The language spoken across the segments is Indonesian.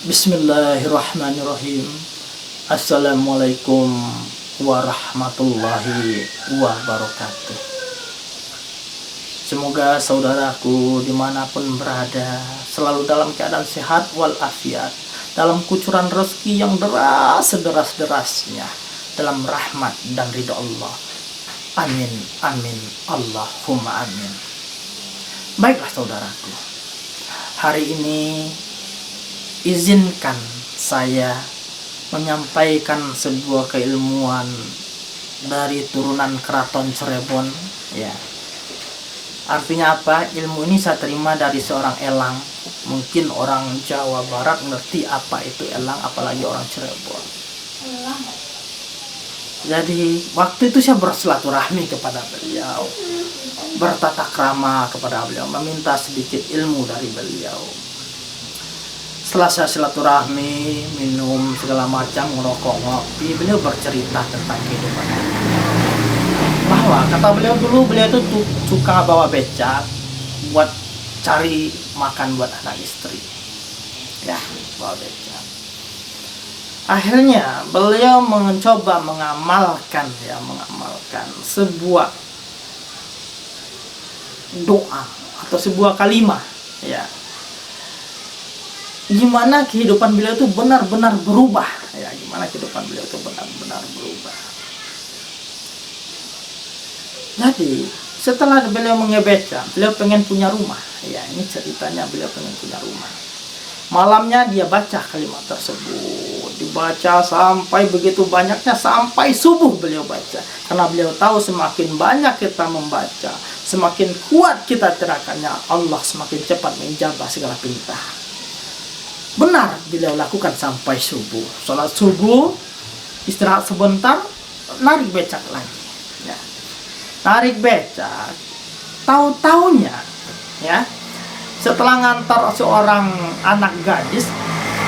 Bismillahirrahmanirrahim. Assalamualaikum warahmatullahi wabarakatuh. Semoga saudaraku dimanapun berada selalu dalam keadaan sehat walafiat, dalam kucuran rezeki yang deras-derasnya, dalam rahmat dan ridha Allah. Amin, amin, Allahumma amin. Baiklah saudaraku, hari ini izinkan saya menyampaikan sebuah keilmuan dari turunan Keraton Cirebon, ya. Artinya apa? Ilmu ini saya terima dari seorang elang. Mungkin orang Jawa Barat ngerti apa itu elang, apalagi orang Cirebon. Jadi waktu itu saya bersilaturahmi kepada beliau, bertata krama kepada beliau, meminta sedikit ilmu dari beliau. Setelah saya silaturahmi, minum segala macam, ngerokok, ngopi, beliau bercerita tentang kehidupan. Bahwa kata beliau dulu, beliau itu suka bawa becak buat cari makan buat anak istri. Ya, bawa becak. Akhirnya beliau mencoba mengamalkan sebuah doa atau sebuah kalimat, ya. Gimana kehidupan beliau itu benar-benar berubah, ya, gimana kehidupan beliau itu benar-benar berubah. Jadi setelah beliau mengebeca, beliau pengen punya rumah, ya, ini ceritanya beliau pengen punya rumah. Malamnya dia baca kalimat tersebut, dibaca sampai begitu banyaknya, sampai subuh beliau baca, karena beliau tahu semakin banyak kita membaca, semakin kuat kita teriakannya, Allah semakin cepat menjawab segala perintah. Benar beliau lakukan sampai subuh. Sholat subuh, istirahat sebentar, narik becak lagi, ya. Narik becak, tahu-taunya, ya, setelah ngantar seorang anak gadis,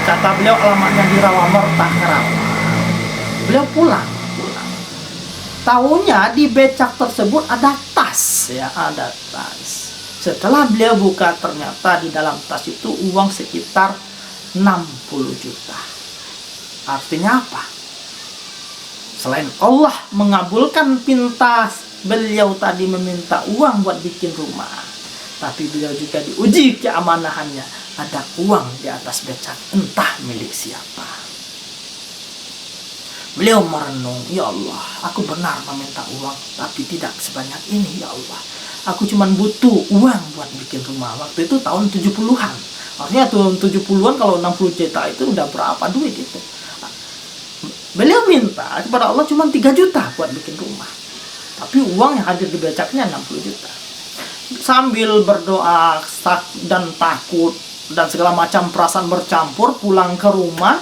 kata beliau alamatnya di Rawamerta, Karawang. Beliau pulang. Tahunya di becak tersebut ada tas, ya, ada tas. Setelah beliau buka, ternyata di dalam tas itu uang sekitar 60 juta. Artinya apa? Selain Allah mengabulkan pinta beliau tadi meminta uang buat bikin rumah, tapi beliau juga diuji keamanahannya. Ada uang di atas becak, entah milik siapa. Beliau merenung, ya Allah, aku benar meminta uang, tapi tidak sebanyak ini, ya Allah. Aku cuma butuh uang buat bikin rumah. Waktu itu tahun 70-an. Artinya tahun 70-an kalau 60 juta itu udah berapa duit itu. Beliau minta kepada Allah cuma 3 juta buat bikin rumah. Tapi uang yang hadir di becaknya 60 juta. Sambil berdoa dan takut dan segala macam perasaan bercampur, pulang ke rumah,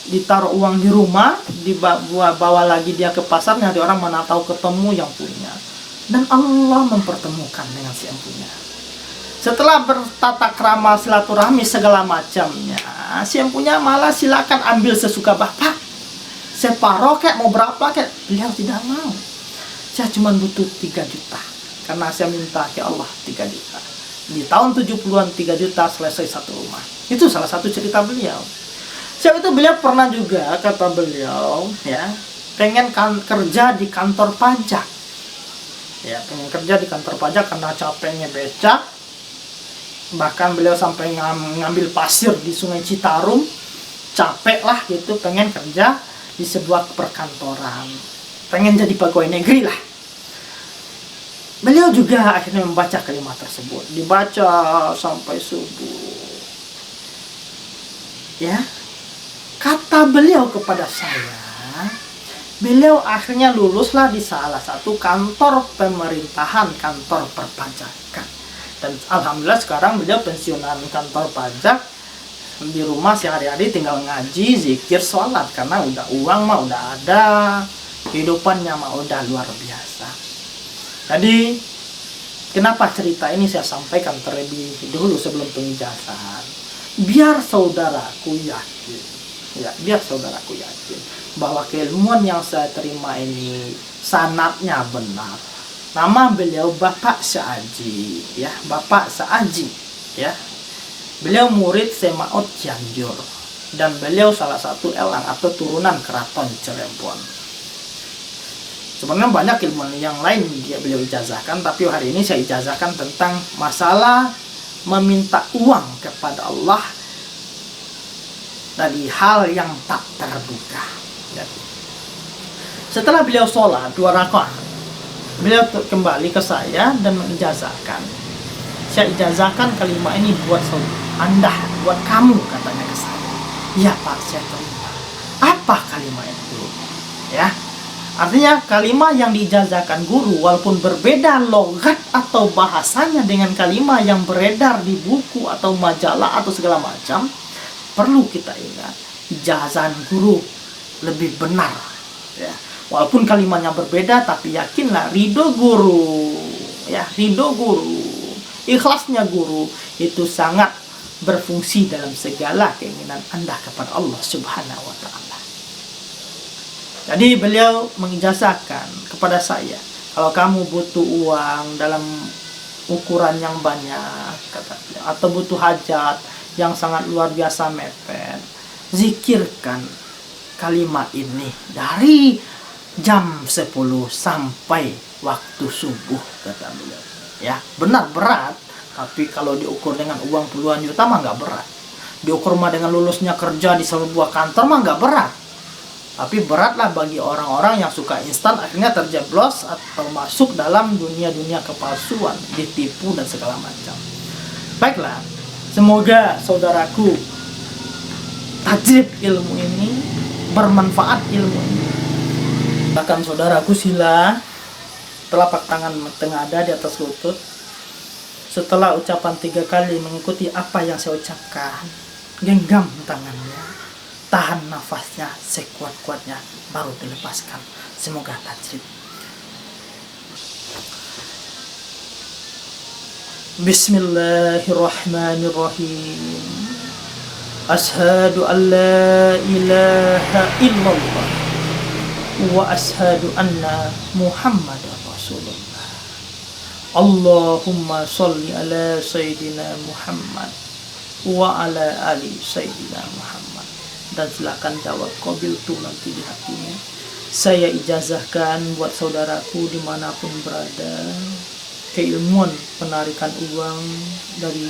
ditaruh uang di rumah, dibawa lagi dia ke pasar, nyari orang mana tahu ketemu yang punya. Dan Allah mempertemukan dengan si yang punya. Setelah bertata krama silaturahmi segala macamnya, si yang punya malah silakan ambil sesuka bapak, separoh kek, mau berapa kek. Beliau tidak mau. Saya cuma butuh 3 juta, karena saya minta ke Allah 3 juta. Di tahun 70-an 3 juta selesai satu rumah. Itu salah satu cerita beliau. Sebab itu beliau pernah juga, kata beliau, ya, pengen kerja di kantor pajak. Ya, pengen kerja di kantor pajak karena capeknya becak. Bahkan beliau sampai ngambil pasir di Sungai Citarum, capek lah gitu, pengen kerja di sebuah perkantoran, pengen jadi pegawai negeri lah. Beliau juga akhirnya membaca kalimat tersebut, dibaca sampai subuh, ya. Kata beliau kepada saya, beliau akhirnya luluslah di salah satu kantor pemerintahan, kantor perpajakan. Dan alhamdulillah sekarang beliau pensiunan kantor pajak, di rumah sehari-hari tinggal ngaji, zikir, sholat, karena udah uang mah udah ada, kehidupannya mah udah luar biasa. Jadi kenapa cerita ini saya sampaikan terlebih dahulu sebelum penjelasan, biar saudaraku yakin, ya, biar saudaraku yakin bahwa keilmuan yang saya terima ini sanadnya benar. Nama beliau Bapak Sa'aji, ya, Bapak Sa'aji, ya. Beliau murid Semaot Cianjur. dan beliau salah satu elang atau turunan keraton Cirebon. Sebenarnya banyak ilmu yang lain beliau ijazahkan, tapi hari ini saya ijazahkan tentang masalah meminta uang kepada Allah dari hal yang tak terduga. Setelah beliau sholat 2 rakaat, beliau kembali ke saya dan mengijazahkan. Saya ijazahkan kalimat ini buat Anda, buat kamu, katanya ke saya. Iya Pak, saya terima. Apa kalimat itu? Ya, artinya kalimat yang diijazahkan guru walaupun berbeda logat atau bahasanya dengan kalimat yang beredar di buku atau majalah atau segala macam, perlu kita ingat ijazahan guru lebih benar. Ya, walaupun kalimatnya berbeda, tapi yakinlah ridho guru, ya ridho guru, ikhlasnya guru itu sangat berfungsi dalam segala keinginan Anda kepada Allah Subhanahu wa Ta'ala. Jadi beliau mengijazahkan kepada saya, kalau kamu butuh uang dalam ukuran yang banyak, kata beliau, atau butuh hajat yang sangat luar biasa mepet, zikirkan kalimat ini dari jam 10 sampai waktu subuh, kata beliau. Ya, benar berat, tapi kalau diukur dengan uang puluhan juta mah nggak berat. Diukur mah dengan lulusnya kerja di sebuah kantor mah nggak berat. Tapi beratlah bagi orang-orang yang suka instan, akhirnya terjeblos atau masuk dalam dunia-dunia kepalsuan, ditipu dan segala macam. Baiklah, semoga saudaraku tajrib ilmu ini, bermanfaat ilmu ini. Bahkan saudaraku sila telapak tangan tengadah di atas lutut. Setelah ucapan 3 kali mengikuti apa yang saya ucapkan, genggam tangannya, tahan nafasnya sekuat-kuatnya, baru dilepaskan. Semoga tajrib. Bismillahirrahmanirrahim. Ashhadu an la ilaha illallah wa ashhadu anna Muhammadar Rasulullah. Allahumma sholli ala Sayyidina Muhammad wa ala ali Sayyidina Muhammad. Dan silakan jawab qabil tu nanti di hatinya. Saya ijazahkan buat saudaraku dimanapun berada keilmuan penarikan uang dari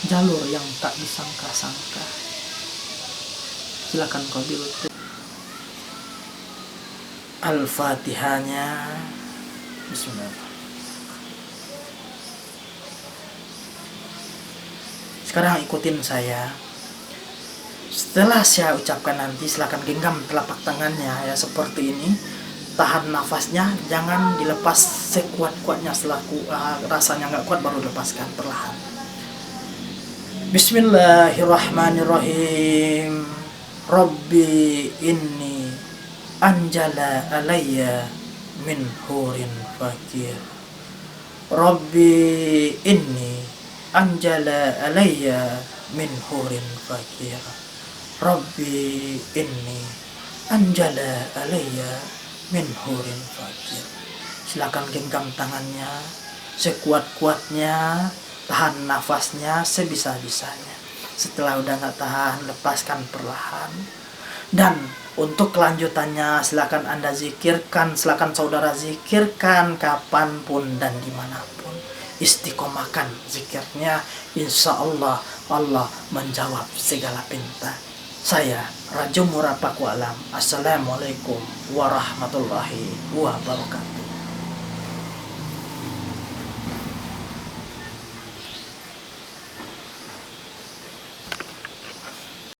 jalur yang tak disangka-sangka. Silakan qabil tu. Al-Fatihahnya. Bismillah. Sekarang ikutin saya. Setelah saya ucapkan nanti, silakan genggam telapak tangannya ya seperti ini. Tahan nafasnya, jangan dilepas sekuat-kuatnya. Setelah rasanya nggak kuat baru lepaskan perlahan. Bismillahirrahmanirrahim. Rabbi inni anjala alayya min hurin fakir. Rabbi inni anjala alayya min hurin fakir. Rabbi inni anjala alayya min hurin fakir. Silakan genggam tangannya sekuat-kuatnya, tahan nafasnya sebisa-bisanya. Setelah udah nggak tahan, lepaskan perlahan. Dan untuk kelanjutannya silakan Anda zikirkan, silakan saudara zikirkan kapanpun dan dimanapun. Istiqomahkan zikirnya, insya Allah Allah menjawab segala pinta. Saya Rajo Murapaku Alam. Assalamualaikum warahmatullahi wabarakatuh.